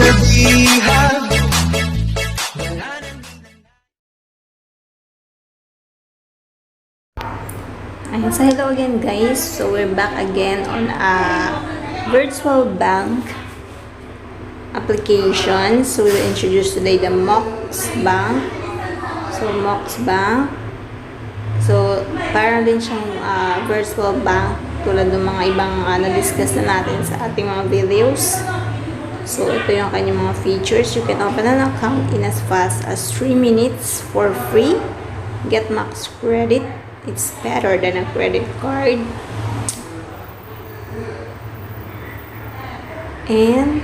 naghihab. Ayan, so hello again guys. So we're back again on a virtual bank application. So we'll introduce today the Moxbank. So Moxbank. So parang din siyang virtual bank tulad ng mga ibang na-discuss na natin sa ating mga videos. So ito yung kanyang mga features. You can open an account in as fast as 3 minutes for free. Get max credit. It's better than a credit card. And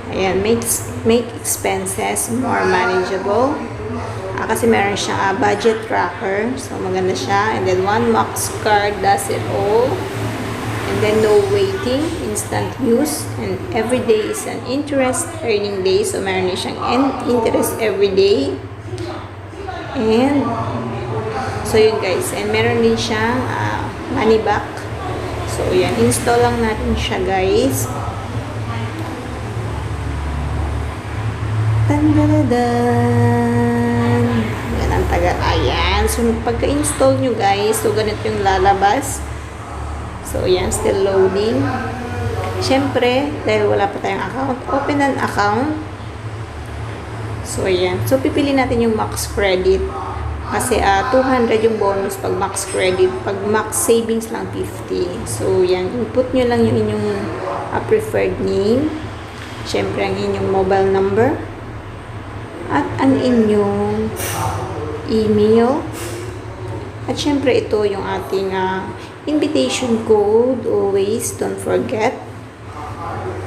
ayan, make expenses more manageable. Kasi meron siyang budget tracker. So maganda siya. And then one max card does it all. And then no waiting, instant use. And every day is an interest earning day. So meron din siyang interest every day. And so yun guys, and meron din siyang money back. So yan, install lang natin siya guys. Tandadadan! Yan ang taga, ayan. So pagka-install nyo guys, so ganito yung lalabas. So yan, still loading. Siyempre, dahil wala pa tayong account, open an account. So yan, so pipili natin yung max credit. Kasi 200 yung bonus pag max credit. Pag max savings lang 50. So, yan. Input nyo lang yung inyong preferred name. Siyempre, ang inyong mobile number. At ang inyong email. At siyempre, ito yung ating invitation code. Always, don't forget.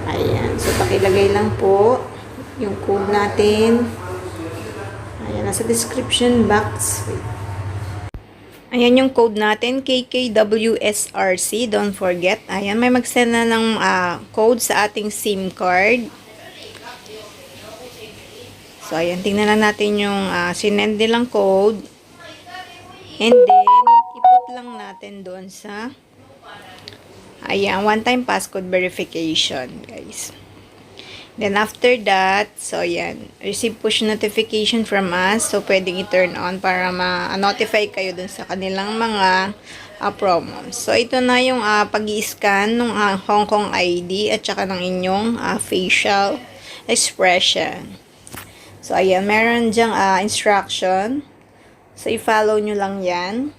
Ayan. So, pakilagay lang po yung code natin. Ayan, nasa description box. Ayan yung code natin, KKWSRC. Don't forget. Ayan, may mag-send na ng code sa ating SIM card. So, ayan, tingnan na natin yung sinend nilang code. And then, iput lang natin doon sa ayan, one-time passcode verification, guys. Then, after that, so, yan, receive push notification from us. So, pwedeng i-turn on para ma-notify kayo dun sa kanilang mga promos. So, ito na yung pag-i-scan ng Hong Kong ID at saka ng inyong facial expression. So, ayan, meron dyang instruction. So, i-follow nyo lang yan.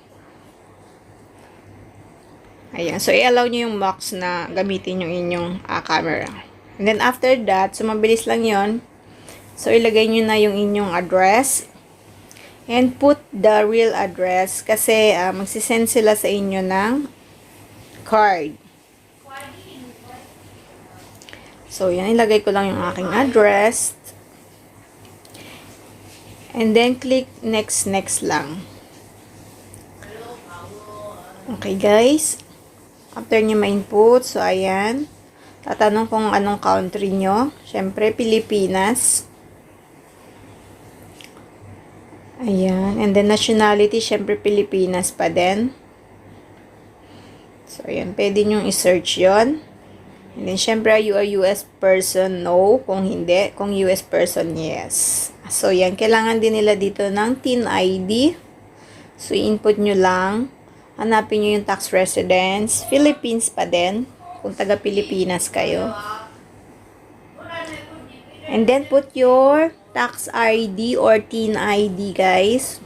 Ayan, so, i-allow nyo yung box na gamitin yung inyong camera. And then, after that, so, mabilis lang yon. So, ilagay nyo na yung inyong address. And put the real address. Kasi, magsisend sila sa inyo ng card. So, yan. Ilagay ko lang yung aking address. And then, click next lang. Okay, guys. After nyo ma-input, so, ayan. Tatanong kung anong country nyo. Siyempre, Pilipinas. Ayan. And then, nationality, siyempre, Pilipinas pa din. So, ayan. Pwede nyong i-search yon. And then, siyempre, are you a US person? No. Kung hindi. Kung US person, yes. So, yan. Kailangan din nila dito ng TIN ID. So, input nyo lang. Hanapin nyo yung tax residence. Philippines pa din. Kung taga-Pilipinas kayo. And then, put your tax ID or TIN ID, guys.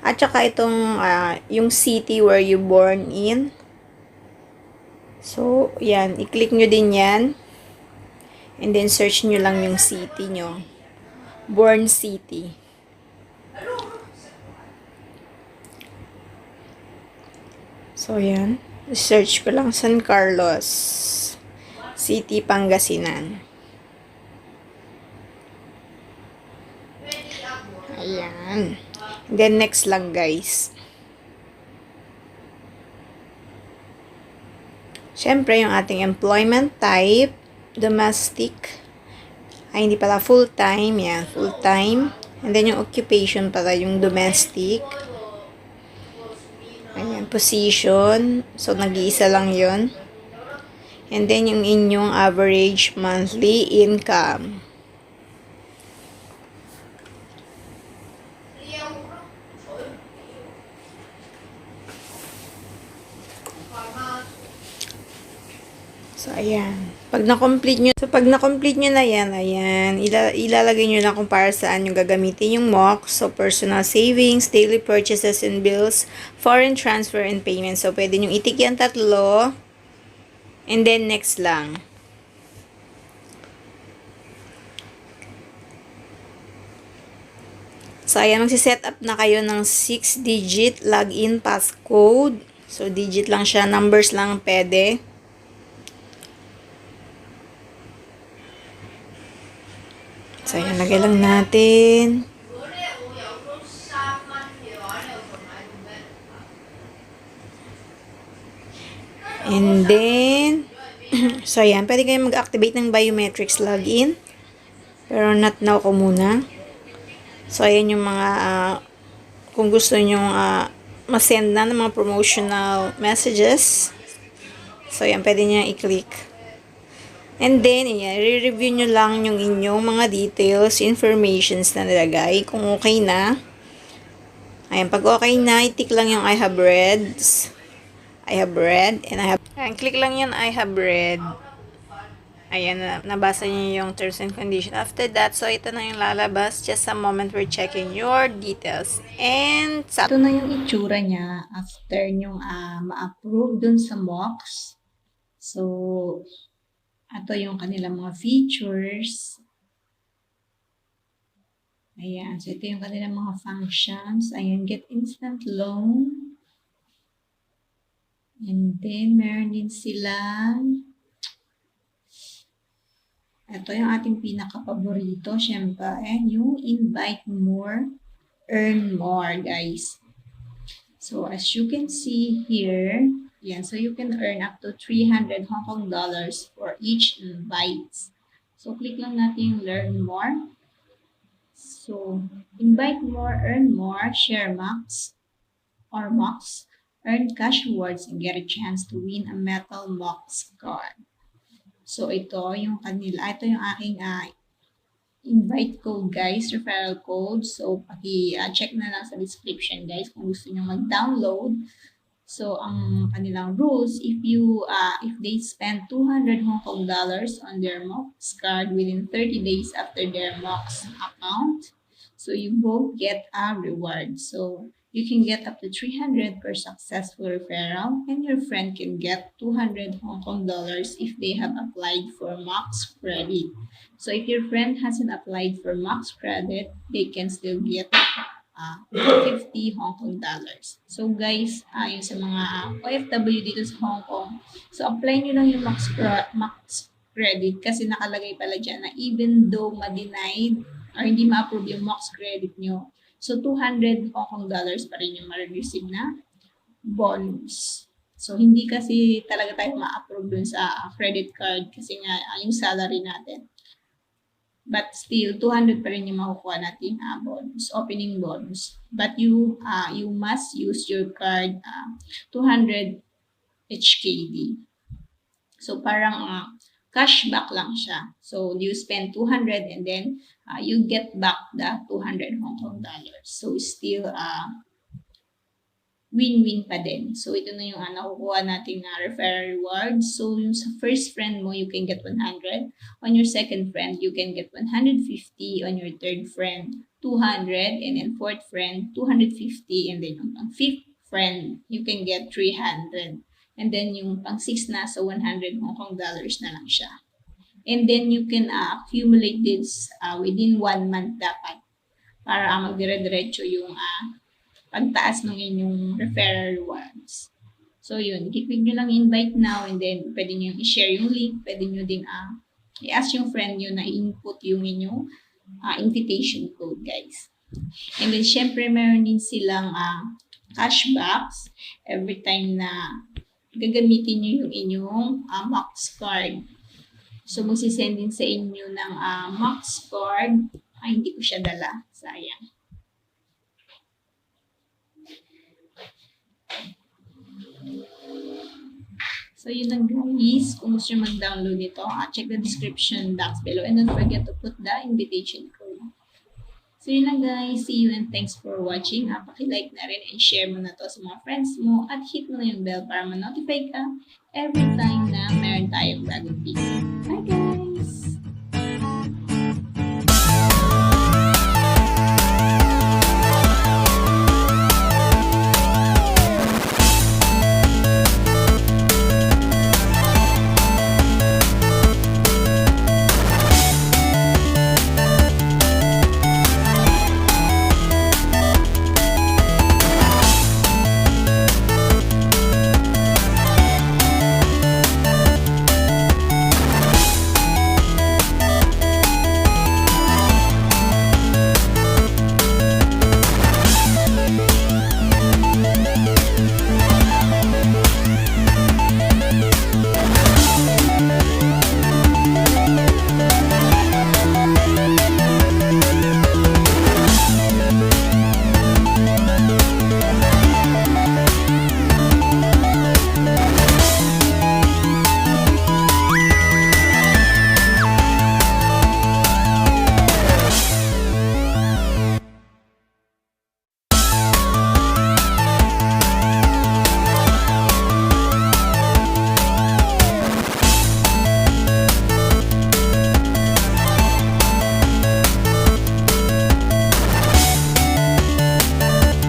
At saka itong, yung city where you born in. So, yan. I-click nyo din yan. And then, search nyo lang yung city nyo. Born city. So, yan. Search ko lang San Carlos City, Pangasinan. Ayan. Then, next lang, guys. Siyempre, yung ating employment type, domestic, ay hindi pala full-time, yan, full-time. And then, yung occupation pala, yung domestic. Ayan, position. So, nag-iisa lang yun. And then yung inyong average monthly income. So, ayan. Pag na-complete nyo na yan, ayan, ilalagay nyo lang kung para saan yung gagamitin yung MOX. So, personal savings, daily purchases and bills, foreign transfer and payment. So, pwede nyo itik yan tatlo. And then, next lang. So, ayan, magsiset up na kayo ng 6-digit login passcode. So, digit lang siya, numbers lang pwede. So, ayan, lagay lang natin. And then, so, ayan, pwede kayo mag-activate ng biometrics login. Pero not now ko muna. So, ayan yung mga, kung gusto nyo masend na ng mga promotional messages. So, ayan, pwede nyo i-click. And then, ayan, re-review nyo lang yung inyong mga details, informations na nilagay, kung okay na. Ayan, pag okay na, i-tick lang yung I have read, and I have, ayan, click lang yung I have read. Ayan, nabasa niyo yung terms and conditions. After that, so ito na yung lalabas. Just a moment, we're checking your details. And, ito na yung itsura niya after nyong ma-approve dun sa MOX. So, ito yung kanilang mga features. Ayan. So, ito yung kanilang mga functions. Ayan, get instant loan. And then, meron din silang, ito yung ating pinaka-paborito, syempre. And yung invite more, earn more, guys. So, as you can see here, yan, so you can earn up to 300 Hong Kong dollars for each invite. So, click lang natin yung learn more. So, invite more, earn more, share max, or MOX, earn cash rewards, and get a chance to win a metal MOX card. So, ito yung kanila. Ito yung aking invite code, guys, referral code. So, paki-check na lang sa description, guys, kung gusto nyo mag-download. So, ang kanilang rules, if they spend 200 Hong Kong dollars on their MOX card within 30 days after their MOX account, so you both get a reward. So, you can get up to 300 per successful referral, and your friend can get 200 Hong Kong dollars if they have applied for MOX credit. So, if your friend hasn't applied for MOX credit, they can still get 50 Hong Kong dollars. So guys, yung sa mga OFW dito sa Hong Kong, so apply nyo lang yung max credit kasi nakalagay pala dyan na even though ma-denied or hindi ma-approve yung max credit nyo, so 200 Hong Kong dollars pa rin yung ma-receive na bonus. So hindi kasi talaga tayo ma-approve dun sa credit card kasi nga yung salary natin. But still, 200 pa rin yung makukuha natin bonus, opening bonus. But you must use your card 200 HKD. So parang cashback lang siya. So you spend 200 and then you get back the 200 Hong Kong dollars. So still win-win pa din. So, ito na yung nakukuha nating referral reward. So, yung sa first friend mo, you can get 100. On your second friend, you can get 150. On your third friend, 200. And then fourth friend, 250. And then yung pang fifth friend, you can get 300. And then yung pang sixth na, so 100 Hong Kong dollars na lang siya. And then you can accumulate this within 1 month dapat para magdire-diretso yung pagtaas ng inyong referral rewards. So, yun. Click nyo lang invite now and then pwede nyo i-share yung link. Pwede nyo din i-ask yung friend nyo na input yung inyong invitation code, guys. And then, syempre, meron din silang cashbacks every time na gagamitin nyo yung inyong MOX card. So, magsisend din sa inyo ng MOX card. Hindi ko siya dala. Sayang. So, yun lang guys. Kung gusto nyo mag-download nito, check the description box below. And don't forget to put the invitation code. So, yun lang guys. See you and thanks for watching. Paki-like na rin and share mo na to sa mga friends mo. At hit mo na yung bell para ma-notify ka every time na meron tayong bagong video. Bye guys!